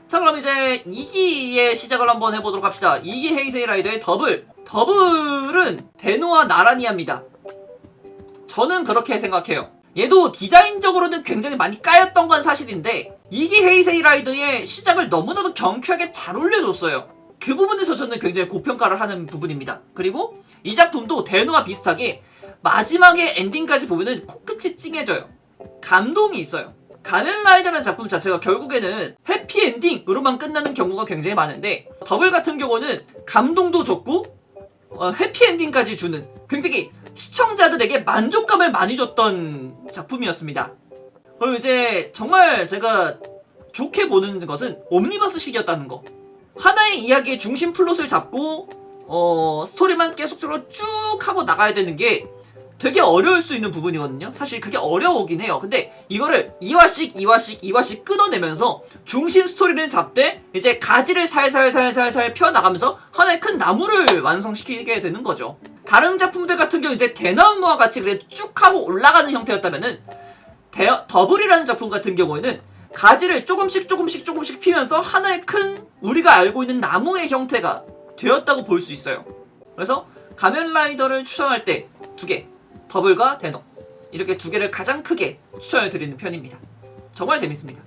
자, 그럼 이제 2기의 시작을 한번 해보도록 합시다. 2기 헤이세이 라이더의 더블. 더블은 데노와 나라니아입니다. 저는 그렇게 생각해요. 얘도 디자인적으로는 굉장히 많이 까였던 건 사실인데 2기 헤이세이 라이더의 시작을 너무나도 경쾌하게 잘 올려줬어요. 그 부분에서 저는 굉장히 고평가를 하는 부분입니다. 그리고 이 작품도 데노와 비슷하게 마지막에 엔딩까지 보면은 코끝이 찡해져요. 감동이 있어요. 가면라이더라는 작품 자체가 결국에는 해피엔딩으로만 끝나는 경우가 굉장히 많은데 더블 같은 경우는 감동도 좋고 해피엔딩까지 주는 굉장히 시청자들에게 만족감을 많이 줬던 작품이었습니다. 그리고 이제 정말 제가 좋게 보는 것은 옴니버스식이었다는 거. 하나의 이야기의 중심 플롯을 잡고 스토리만 계속적으로 쭉 하고 나가야 되는 게 되게 어려울 수 있는 부분이거든요. 사실 그게 어려우긴 해요. 근데 이거를 2화씩 끊어내면서 중심 스토리는 잡되 이제 가지를 살살살살살 펴나가면서 하나의 큰 나무를 완성시키게 되는 거죠. 다른 작품들 같은 경우 이제 대나무와 같이 그래 쭉 하고 올라가는 형태였다면은 더블이라는 작품 같은 경우에는 가지를 조금씩 피면서 하나의 큰 우리가 알고 있는 나무의 형태가 되었다고 볼 수 있어요. 그래서 가면라이더를 추천할 때 2개, 더블과 데노 이렇게 2개를 가장 크게 추천을 드리는 편입니다. 정말 재밌습니다.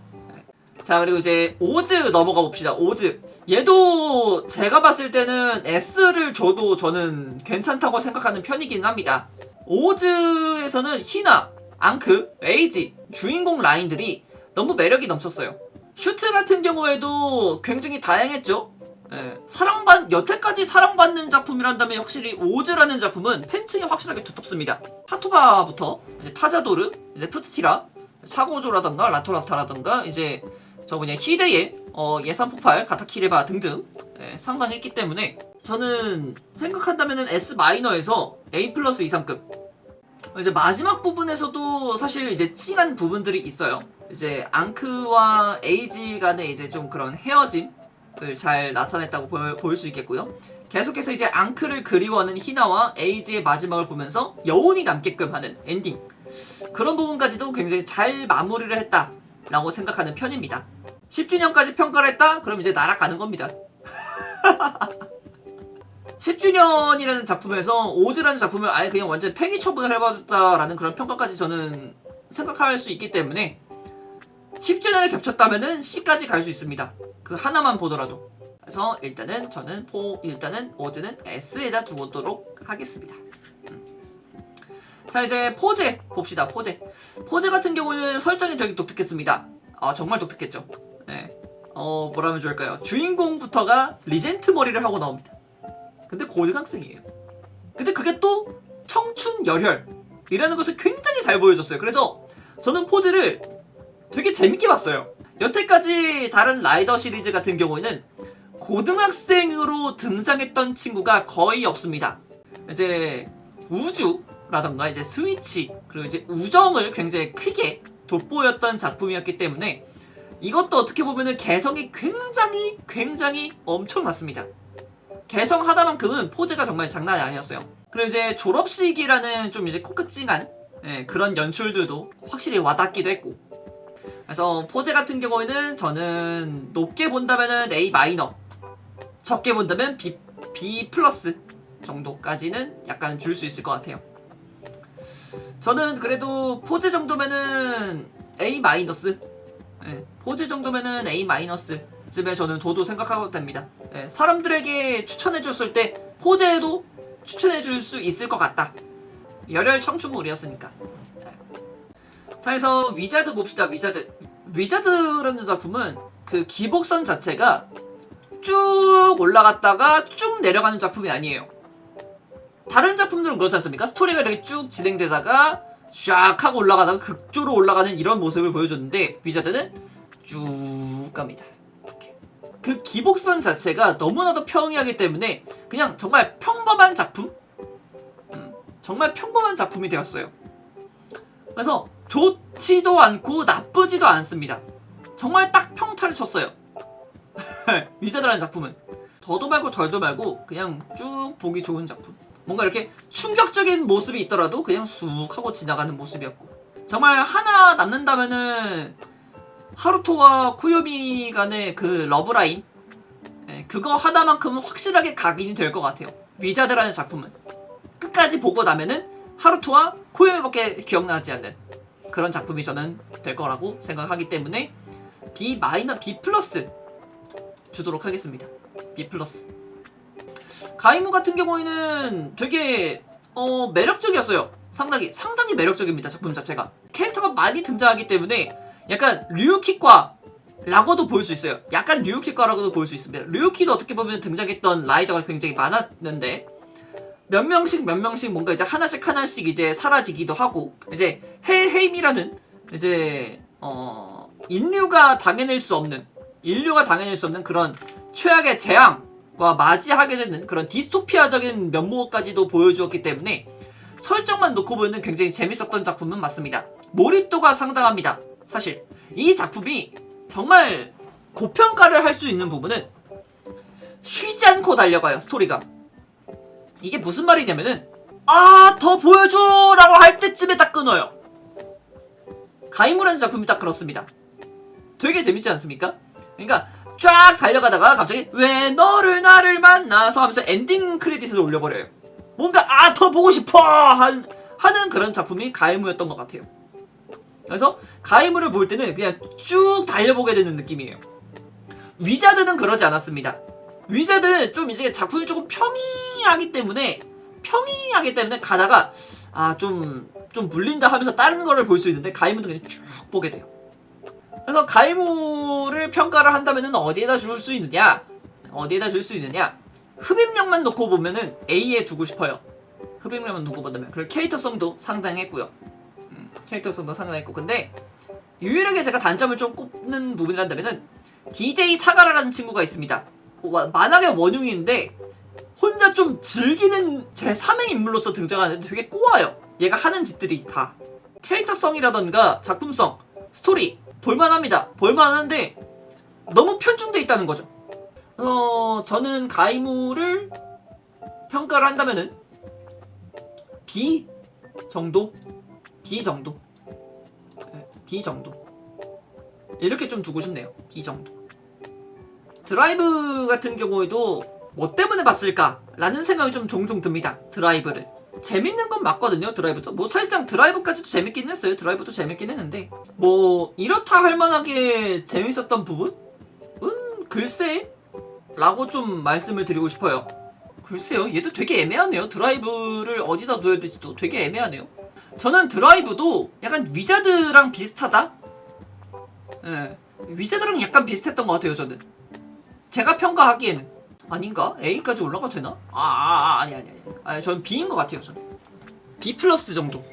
자, 그리고 이제 오즈 넘어가 봅시다. 오즈 얘도 제가 봤을 때는 S를 줘도 저는 괜찮다고 생각하는 편이긴 합니다. 오즈에서는 히나, 앙크, 에이지 주인공 라인들이 너무 매력이 넘쳤어요. 슈트 같은 경우에도 굉장히 다양했죠. 여태까지 사랑받는 작품이란다면 확실히 오즈라는 작품은 팬층이 확실하게 두텁습니다. 타토바부터 이제 타자도르, 레프트티라, 사고조라던가 라토라타라던가 이제 히데의 예산 폭발, 가타키레바 등등 상당했기 때문에 저는 생각한다면은 S 마이너에서 A 플러스 이상급. 이제 마지막 부분에서도 사실 이제 찡한 부분들이 있어요. 이제 앙크와 에이지 간의 이제 좀 그런 헤어짐을 잘 나타냈다고 볼 수 있겠고요. 계속해서 이제 앙크를 그리워하는 히나와 에이지의 마지막을 보면서 여운이 남게끔 하는 엔딩. 그런 부분까지도 굉장히 잘 마무리를 했다라고 생각하는 편입니다. 10주년까지 평가를 했다? 그럼 이제 날아가는 겁니다. 10주년이라는 작품에서 오즈라는 작품을 아예 그냥 완전 폐기 처분을 해버렸다라는 그런 평가까지 저는 생각할 수 있기 때문에 10주년을 겹쳤다면은 C까지 갈 수 있습니다. 그 하나만 보더라도. 그래서 일단은 저는 일단은 오즈는 S에다 두도록 하겠습니다. 자, 이제 포제 봅시다. 포제 같은 경우는 설정이 되게 독특했습니다. 정말 독특했죠. 네. 뭐라면 좋을까요? 주인공부터가 리젠트 머리를 하고 나옵니다. 근데 고등학생이에요. 근데 그게 또 청춘 열혈이라는 것을 굉장히 잘 보여줬어요. 그래서 저는 포즈를 되게 재밌게 봤어요. 여태까지 다른 라이더 시리즈 같은 경우에는 고등학생으로 등장했던 친구가 거의 없습니다. 이제 우주라던가 이제 스위치 그리고 이제 우정을 굉장히 크게 돋보였던 작품이었기 때문에 이것도 어떻게 보면은 개성이 굉장히 엄청났습니다. 개성 하나만큼은 포즈가 정말 장난이 아니었어요. 그리고 이제 졸업식이라는 좀 이제 코끝찡한 그런 연출들도 확실히 와닿기도 했고. 그래서 포제 같은 경우에는 저는 높게 본다면은 A 마이너, 적게 본다면 B 플러스 정도까지는 약간 줄 수 있을 것 같아요. 저는 그래도 포제 정도면은 A 마이너스, 포제 정도면은 A 마이너스 쯤에 저는 도도 생각하고 됩니다. 사람들에게 추천해줬을 때 포제도 추천해줄 수 있을 것 같다. 열혈 청춘물이었으니까. 자, 그래서 위자드 봅시다. 위자드라는 작품은 그 기복선 자체가 쭉 올라갔다가 쭉 내려가는 작품이 아니에요. 다른 작품들은 그렇지 않습니까? 스토리가 이렇게 쭉 진행되다가 쫙 하고 올라가다가 극조로 올라가는 이런 모습을 보여줬는데 위자드는 쭉 갑니다. 이렇게. 그 기복선 자체가 너무나도 평이하기 때문에 그냥 정말 평범한 작품? 정말 평범한 작품이 되었어요. 그래서 좋지도 않고 나쁘지도 않습니다. 정말 딱 평타를 쳤어요. 위자드라는 작품은 더도 말고 덜도 말고 그냥 쭉 보기 좋은 작품. 뭔가 이렇게 충격적인 모습이 있더라도 그냥 쑥 하고 지나가는 모습이었고, 정말 하나 남는다면은 하루토와 코요미 간의 그 러브라인, 그거 하나만큼은 확실하게 각인이 될 것 같아요. 위자드라는 작품은 끝까지 보고 나면은 하루토와 코요미밖에 기억나지 않는 그런 작품이 저는 될 거라고 생각하기 때문에 B 플러스 주도록 하겠습니다. B 플러스. 가이무 같은 경우에는 되게 매력적이었어요. 상당히 매력적입니다. 작품 자체가 캐릭터가 많이 등장하기 때문에 약간 류키과 라고도 볼 수 있어요. 약간 류키과라고도 볼 수 있습니다. 류키도 어떻게 보면 등장했던 라이더가 굉장히 많았는데 몇 명씩 뭔가 이제 하나씩 이제 사라지기도 하고, 이제 헬헤임이라는 이제 인류가 당해낼 수 없는 그런 최악의 재앙과 맞이하게 되는 그런 디스토피아적인 면모까지도 보여주었기 때문에 설정만 놓고 보면 굉장히 재밌었던 작품은 맞습니다. 몰입도가 상당합니다. 사실 이 작품이 정말 고평가를 할 수 있는 부분은 쉬지 않고 달려가요. 스토리가. 이게 무슨 말이냐면은 더 보여줘 라고 할 때쯤에 딱 끊어요. 가이무라는 작품이 딱 그렇습니다. 되게 재밌지 않습니까? 그러니까 쫙 달려가다가 갑자기 왜 나를 만나서 하면서 엔딩 크레딧을 올려버려요. 뭔가 더 보고 싶어 하는 그런 작품이 가이무였던 것 같아요. 그래서 가이무를 볼 때는 그냥 쭉 달려보게 되는 느낌이에요. 위자드는 그러지 않았습니다. 위자드는 좀 이제 작품이 조금 평이하기 때문에 가다가 좀 물린다 하면서 다른 거를 볼 수 있는데 가이무는 그냥 쭉 보게 돼요. 그래서 가이무를 평가를 한다면은 어디에다 줄 수 있느냐? 흡입력만 놓고 보면은 A에 두고 싶어요. 흡입력만 두고 보면. 그리고 캐릭터성도 상당했고요. 근데 유일하게 제가 단점을 좀 꼽는 부분이란다면은 DJ 사가라라는 친구가 있습니다. 만화의 원흉인데 혼자 좀 즐기는 제3의 인물로서 등장하는데 되게 꼬아요. 얘가 하는 짓들이 다. 캐릭터성이라던가 작품성, 스토리 볼만합니다. 볼만한데 너무 편중돼 있다는 거죠. 저는 가이무를 평가를 한다면은 B 정도 이렇게 좀 두고 싶네요. B 정도. 드라이브 같은 경우에도 뭐 때문에 봤을까 라는 생각이 좀 종종 듭니다. 드라이브를 재밌는 건 맞거든요. 드라이브도 뭐 사실상 드라이브까지도 재밌긴 했어요. 드라이브도 재밌긴 했는데 뭐 이렇다 할 만하게 재밌었던 부분은 글쎄 라고 좀 말씀을 드리고 싶어요. 글쎄요, 얘도 되게 애매하네요. 드라이브를 어디다 둬야 될지도 되게 애매하네요. 저는 드라이브도 약간 위자드랑 비슷하다? 위자드랑 약간 비슷했던 것 같아요. 저는 제가 평가하기에는. 아닌가? A까지 올라가도 되나? 아니. 저는 B인 것 같아요. 저는 B 플러스 정도.